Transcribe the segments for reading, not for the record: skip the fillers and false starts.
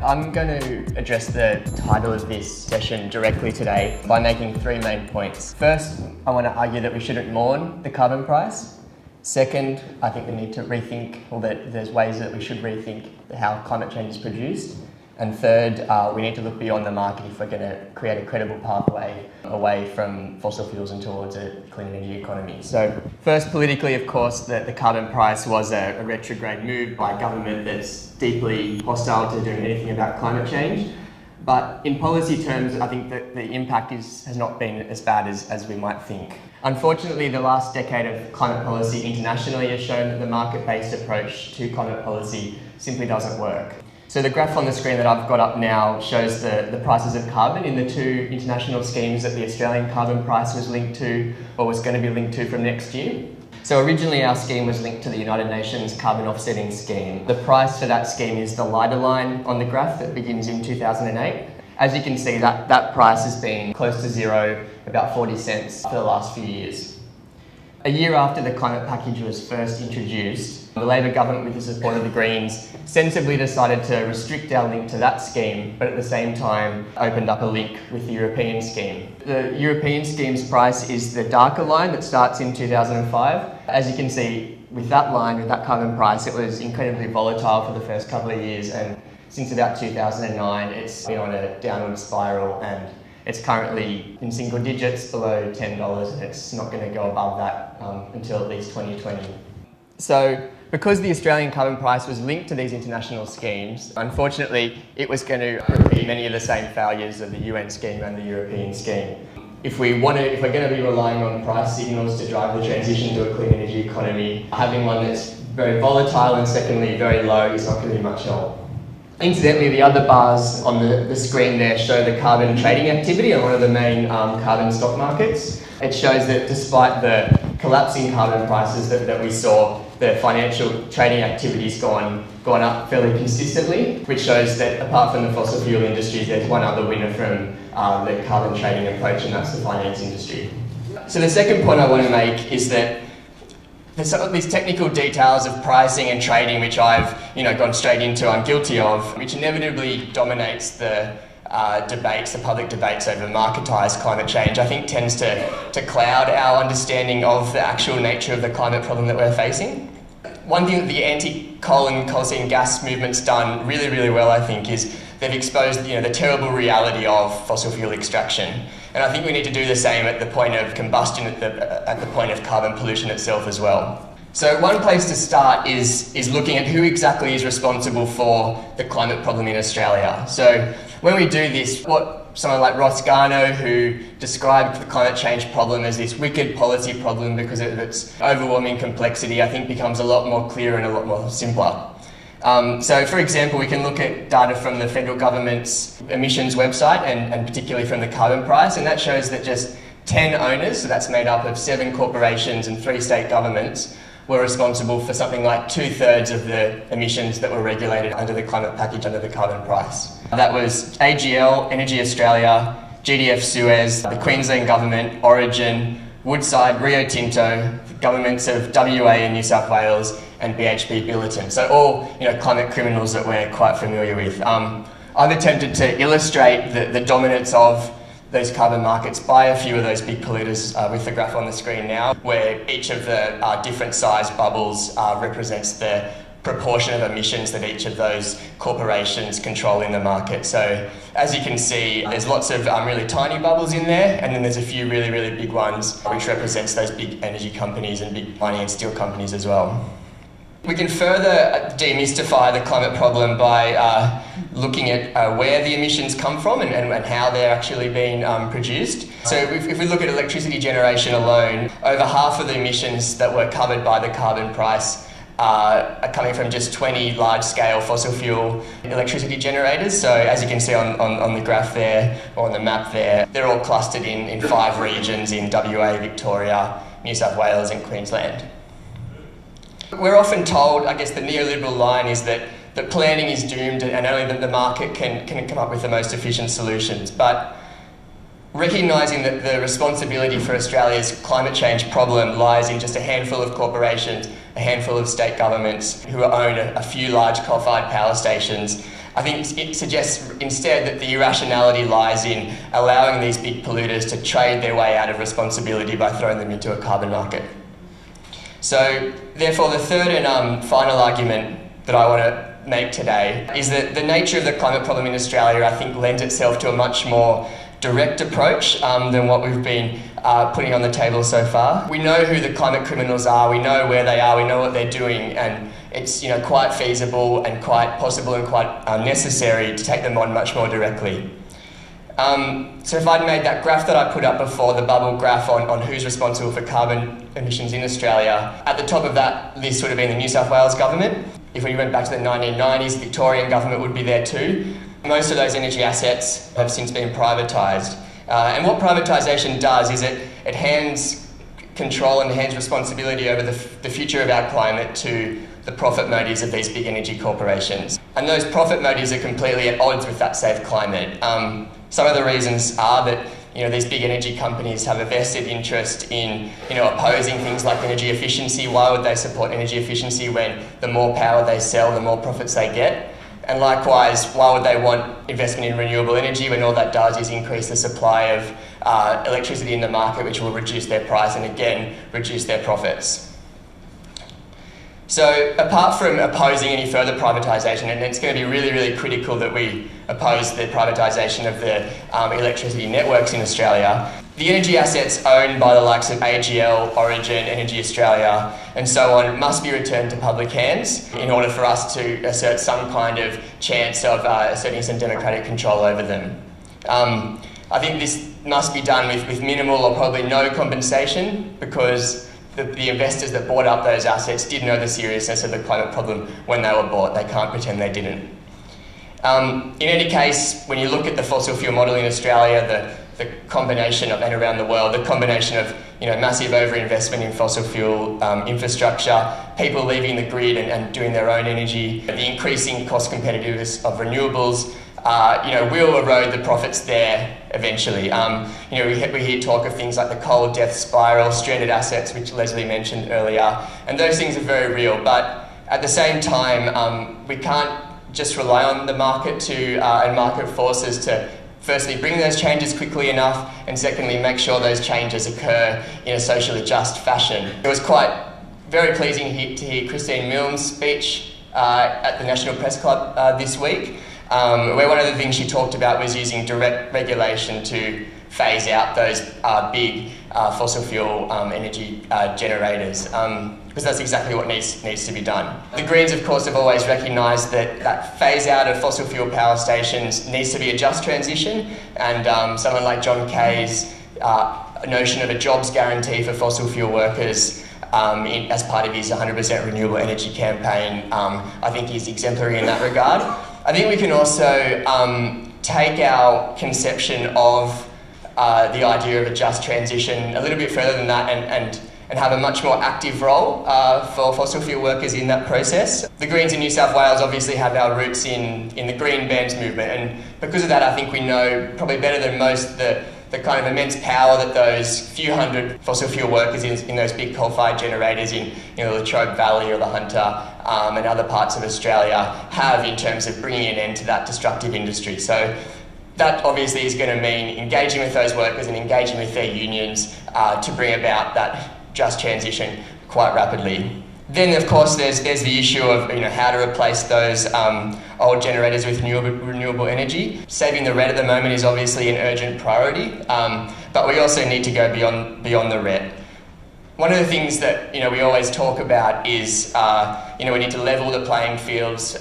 I'm going to address the title of this session directly today by making three main points. First, I want to argue that we shouldn't mourn the carbon price. Second, I think we need to rethink, or that there's ways that we should rethink how climate change is produced. And third, we need to look beyond the market if we're going to create a credible pathway away from fossil fuels and towards a clean energy economy. So first, politically, of course, the carbon price was a retrograde move by a government that's deeply hostile to doing anything about climate change. But in policy terms, I think that the impact has not been as bad as we might think. Unfortunately, the last decade of climate policy internationally has shown that the market-based approach to climate policy simply doesn't work. So the graph on the screen that I've got up now shows the prices of carbon in the two international schemes that the Australian carbon price was linked to, or was going to be linked to from next year. So originally our scheme was linked to the United Nations carbon offsetting scheme. The price for that scheme is the lighter line on the graph that begins in 2008. As you can see, that price has been close to zero, about 40 cents for the last few years. A year after the climate package was first introduced, the Labor government, with the support of the Greens, sensibly decided to restrict our link to that scheme, but at the same time opened up a link with the European scheme. The European scheme's price is the darker line that starts in 2005. As you can see, with that line, with that carbon price, it was incredibly volatile for the first couple of years, and since about 2009, it's been on a downward spiral, and it's currently in single digits below $10, and it's not going to go above that until at least 2020. So, because the Australian carbon price was linked to these international schemes, unfortunately, it was going to repeat many of the same failures of the UN scheme and the European scheme. If we're going to be relying on price signals to drive the transition to a clean energy economy, having one that's very volatile and secondly very low is not going to be much help. Incidentally, the other bars on the screen there show the carbon trading activity on one of the main carbon stock markets. It shows that despite the collapsing carbon prices that we saw, the financial trading activity's gone up fairly consistently, which shows that apart from the fossil fuel industries, there's one other winner from the carbon trading approach, and that's the finance industry. So the second point I want to make is that there's some of these technical details of pricing and trading, which I've gone straight into, I'm guilty of, which inevitably dominates the debates, the public debates over marketised climate change. I think tends to cloud our understanding of the actual nature of the climate problem that we're facing. One thing that the anti-coal and coal seam gas movement's done really, really well, I think, is they've exposed the terrible reality of fossil fuel extraction. And I think we need to do the same at the point of combustion, at the point of carbon pollution itself as well. So one place to start is looking at who exactly is responsible for the climate problem in Australia. So when we do this, what someone like Ross Garnaut, who described the climate change problem as this wicked policy problem because of its overwhelming complexity, I think becomes a lot more clear and a lot more simpler. So for example, we can look at data from the federal government's emissions website and particularly from the carbon price, and that shows that just 10 owners, so that's made up of 7 corporations and 3 state governments, were responsible for something like 2/3 of the emissions that were regulated under the climate package under the carbon price. That was AGL, Energy Australia, GDF Suez, the Queensland Government, Origin, Woodside, Rio Tinto, the governments of WA and New South Wales, and BHP Billiton. So all climate criminals that we're quite familiar with. I've attempted to illustrate the dominance of those carbon markets by a few of those big polluters with the graph on the screen now, where each of the different size bubbles represents the proportion of emissions that each of those corporations control in the market. So as you can see, there's lots of really tiny bubbles in there, and then there's a few really, really big ones, which represents those big energy companies and big mining and steel companies as well. We can further demystify the climate problem by looking at where the emissions come from and how they're actually being produced. So if we look at electricity generation alone, over half of the emissions that were covered by the carbon price are coming from just 20 large-scale fossil fuel electricity generators. So as you can see on the graph there, or on the map there, they're all clustered in 5 regions in WA, Victoria, New South Wales and Queensland. We're often told, I guess the neoliberal line is that planning is doomed and only the market can come up with the most efficient solutions. But recognising that the responsibility for Australia's climate change problem lies in just a handful of corporations, a a handful of state governments who own a few large coal-fired power stations. I think it suggests instead that the irrationality lies in allowing these big polluters to trade their way out of responsibility by throwing them into a carbon market. So, therefore, the third and final argument that I want to make today is that the nature of the climate problem in Australia, I think, lends itself to a much more direct approach than what we've been putting on the table so far. We know who the climate criminals are, we know where they are, we know what they're doing, and it's quite feasible and quite possible and quite necessary to take them on much more directly. So if I'd made that graph that I put up before, the bubble graph on who's responsible for carbon emissions in Australia, at the top of that list would have been the New South Wales government. If we went back to the 1990s, the Victorian government would be there too. Most of those energy assets have since been privatised. And what privatisation does is it hands control and hands responsibility over the future of our climate to the profit motives of these big energy corporations. And those profit motives are completely at odds with that safe climate. Some of the reasons are that these big energy companies have a vested interest in opposing things like energy efficiency. Why would they support energy efficiency when the more power they sell, the more profits they get? And likewise, why would they want investment in renewable energy when all that does is increase the supply of electricity in the market, which will reduce their price and again reduce their profits? So apart from opposing any further privatisation, and it's going to be really, really critical that we oppose the privatisation of the electricity networks in Australia, the energy assets owned by the likes of AGL, Origin, Energy Australia and so on must be returned to public hands in order for us to assert some kind of chance of asserting some democratic control over them. I think this must be done with minimal or probably no compensation, because the investors that bought up those assets did know the seriousness of the climate problem when they were bought. They can't pretend they didn't. In any case, when you look at the fossil fuel model in Australia, the combination of, and around the world, the combination of massive overinvestment in fossil fuel infrastructure, people leaving the grid and doing their own energy, the increasing cost competitiveness of renewables, will erode the profits there eventually. We hear talk of things like the coal death spiral, stranded assets, which Leslie mentioned earlier, and those things are very real. But at the same time, we can't just rely on the market and market forces to firstly bring those changes quickly enough, and secondly make sure those changes occur in a socially just fashion. It was very pleasing to hear Christine Milne's speech at the National Press Club this week, where one of the things she talked about was using direct regulation to phase out those big fossil fuel energy generators, because that's exactly what needs to be done. The Greens, of course, have always recognised that phase out of fossil fuel power stations needs to be a just transition, and someone like John Kay's notion of a jobs guarantee for fossil fuel workers as part of his 100% renewable energy campaign, I think is exemplary in that regard. I think we can also take our conception of the idea of a just transition a little bit further than that and have a much more active role for fossil fuel workers in that process. The Greens in New South Wales obviously have our roots in the Green Bans movement, and because of that I think we know probably better than most the kind of immense power that those few hundred fossil fuel workers in those big coal-fired generators in the Latrobe Valley or the Hunter and other parts of Australia have in terms of bringing an end to that destructive industry. So that obviously is going to mean engaging with those workers and engaging with their unions to bring about that just transition quite rapidly. Then, of course, there's the issue of how to replace those old generators with renewable energy. Saving the RET at the moment is obviously an urgent priority, but we also need to go beyond the RET. One of the things that we always talk about is we need to level the playing fields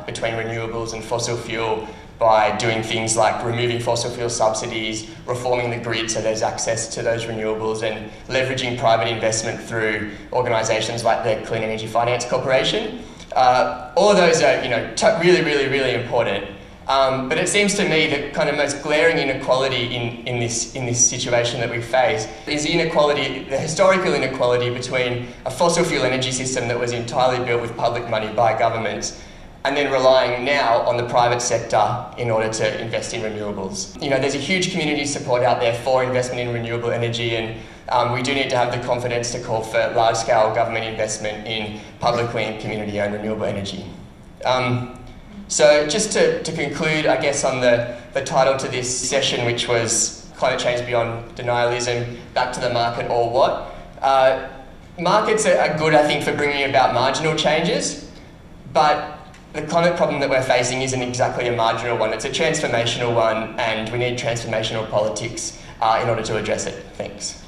between renewables and fossil fuel by doing things like removing fossil fuel subsidies, reforming the grid so there's access to those renewables, and leveraging private investment through organisations like the Clean Energy Finance Corporation. All of those are really, really, really important. But it seems to me that kind of most glaring inequality in this situation that we face is the historical inequality between a fossil fuel energy system that was entirely built with public money by governments and then relying now on the private sector in order to invest in renewables. You know, there's a huge community support out there for investment in renewable energy, and we do need to have the confidence to call for large-scale government investment in publicly and community-owned renewable energy. So just to conclude, I guess, on the title to this session, which was Climate Change Beyond Denialism, Back to the Market or What? Markets are good, I think, for bringing about marginal changes, but the climate problem that we're facing isn't exactly a marginal one. It's a transformational one, and we need transformational politics in order to address it. Thanks.